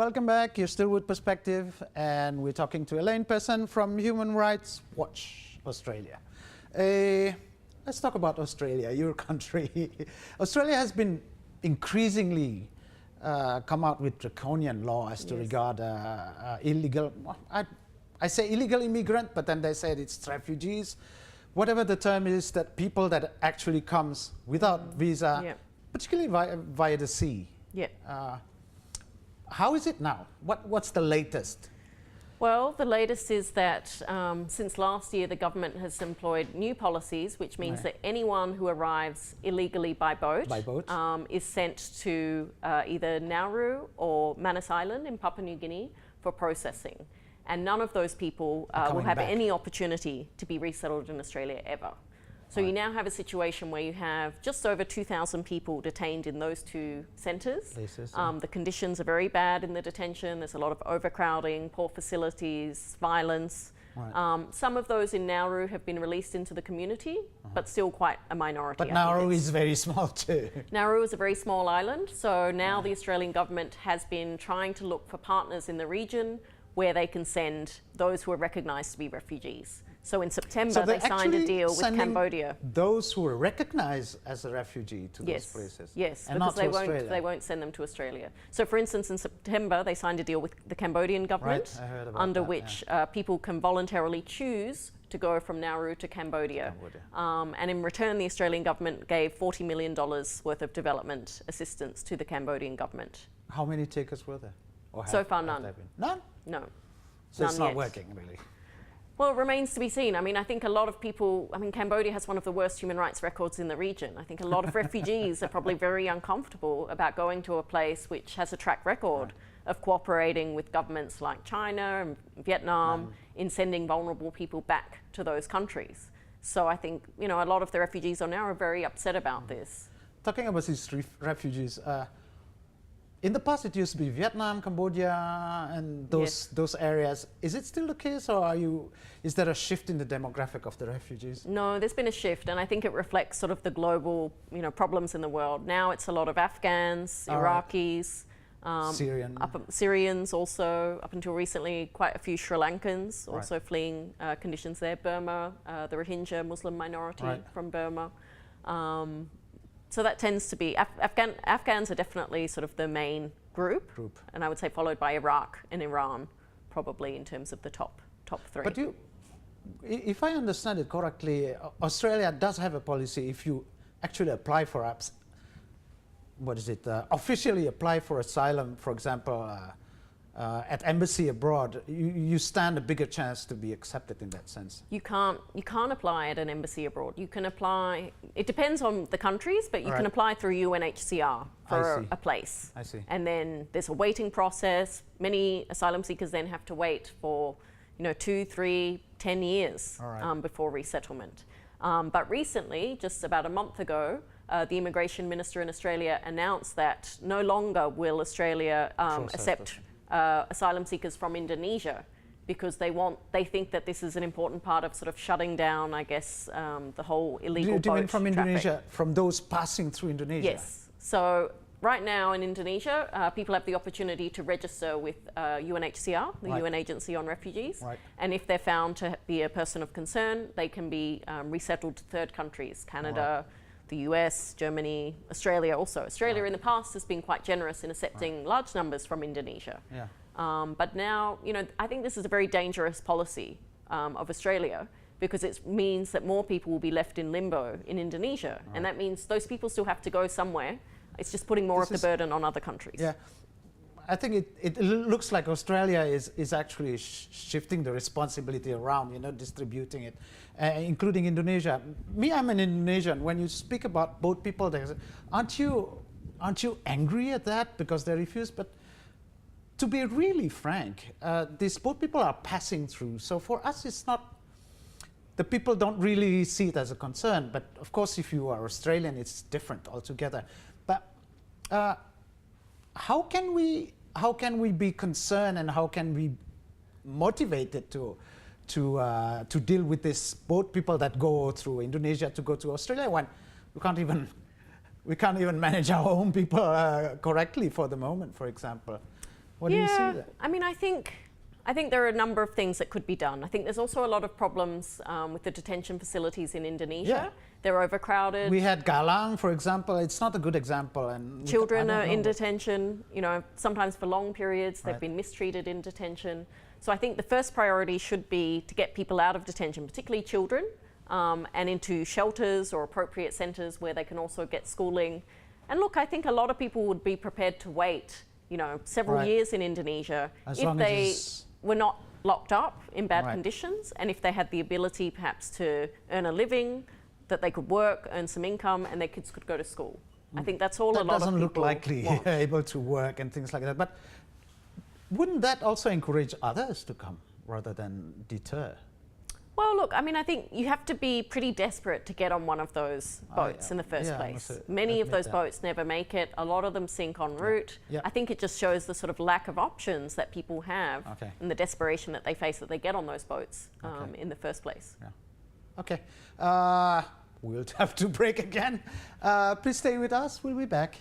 Welcome back. You're still with Perspective, and we're talking to Elaine Pearson from Human Rights Watch Australia. Let's talk about Australia, your country. Australia has been increasingly come out with draconian laws to regard illegal, I say illegal immigrant, but then they said it's refugees. Whatever the term is, that people that actually comes without visa, particularly via the sea. How is it now? What's the latest? Well, the latest is that since last year, the government has employed new policies, which means that anyone who arrives illegally by boat, is sent to either Nauru or Manus Island in Papua New Guinea for processing. And none of those people will have any opportunity to be resettled in Australia ever. So you now have a situation where you have just over 2,000 people detained in those two centres. The conditions are very bad in the detention. There's a lot of overcrowding, poor facilities, violence. Some of those in Nauru have been released into the community, but still quite a minority. But Nauru is very small too. Nauru is a very small island. So now the Australian government has been trying to look for partners in the region where they can send those who are recognised to be refugees. So in September, they signed a deal with Cambodia. Those who are recognized as a refugee to those places? Yes, and because they won't send them to Australia. So for instance, in September, they signed a deal with the Cambodian government, under which people can voluntarily choose to go from Nauru to Cambodia. And in return, the Australian government gave $40 million worth of development assistance to the Cambodian government. How many takers were there? So far, none. None? No. So it's not working, really? Well, it remains to be seen. I mean, I think a lot of people, Cambodia has one of the worst human rights records in the region. I think a lot of refugees are probably very uncomfortable about going to a place which has a track record of cooperating with governments like China and Vietnam in sending vulnerable people back to those countries. So I think, a lot of the refugees now are very upset about this. Talking about these refugees, in the past, it used to be Vietnam, Cambodia, and those areas. Is it still the case, or is there a shift in the demographic of the refugees? No, there's been a shift, and I think it reflects sort of the global, problems in the world. Now it's a lot of Afghans, Iraqis, Syrians also. Up until recently, quite a few Sri Lankans also fleeing conditions there. Burma, the Rohingya Muslim minority from Burma. So that tends to be, Afghans are definitely sort of the main group. And I would say followed by Iraq and Iran, probably in terms of the top three. But if I understand it correctly, Australia does have a policy. If you actually apply for officially apply for asylum, for example, at embassy abroad, you stand a bigger chance to be accepted in that sense. You can't apply at an embassy abroad. You can apply, it depends on the countries, but you can apply through UNHCR for a place. I see. And then there's a waiting process. Many asylum seekers then have to wait for 2, 3, 10 years before resettlement. But recently, just about a month ago, the immigration minister in Australia announced that no longer will Australia accept asylum seekers from Indonesia, because they think that this is an important part of sort of shutting down, I guess, the whole illegal boat Do you mean from Indonesia, traffic. From those passing through Indonesia? Yes. So right now in Indonesia, people have the opportunity to register with UNHCR, the UN Agency on Refugees. And if they're found to be a person of concern, they can be resettled to third countries, Canada, the US, Germany, Australia also. Australia in the past has been quite generous in accepting large numbers from Indonesia. But now, I think this is a very dangerous policy of Australia, because it means that more people will be left in limbo in Indonesia. And that means those people still have to go somewhere. It's just putting more of the burden on other countries. I think it looks like Australia is actually shifting the responsibility around, distributing it, including Indonesia. I'm an Indonesian. When you speak about boat people, aren't you angry at that because they refuse? But to be really frank, these boat people are passing through. So for us, it's not. The people don't really see it as a concern. But of course, if you are Australian, it's different altogether. But how can we be concerned, and how can we motivated to deal with this boat people that go through Indonesia to go to Australia when we can't even manage our own people correctly for the moment, for example? What do you see there? I mean, I think there are a number of things that could be done. I think there's also a lot of problems with the detention facilities in Indonesia. They're overcrowded. We had Galang, for example. It's not a good example. And children are in detention, you know, sometimes for long periods. They've been mistreated in detention. So I think the first priority should be to get people out of detention, particularly children, and into shelters or appropriate centres where they can also get schooling. And look, I think a lot of people would be prepared to wait, you know, several years in Indonesia if they were not locked up in bad conditions, and if they had the ability perhaps to earn a living, that they could work, earn some income, and their kids could go to school. I think that's all a lot of people doesn't look likely want. able to work and things like that. But wouldn't that also encourage others to come rather than deter? Well, look, I mean, I think you have to be pretty desperate to get on one of those boats in the first place. Many of those boats never make it. A lot of them sink en route. I think it just shows the sort of lack of options that people have and the desperation that they face that they get on those boats in the first place. Okay. We'll have to break again. Please stay with us. We'll be back.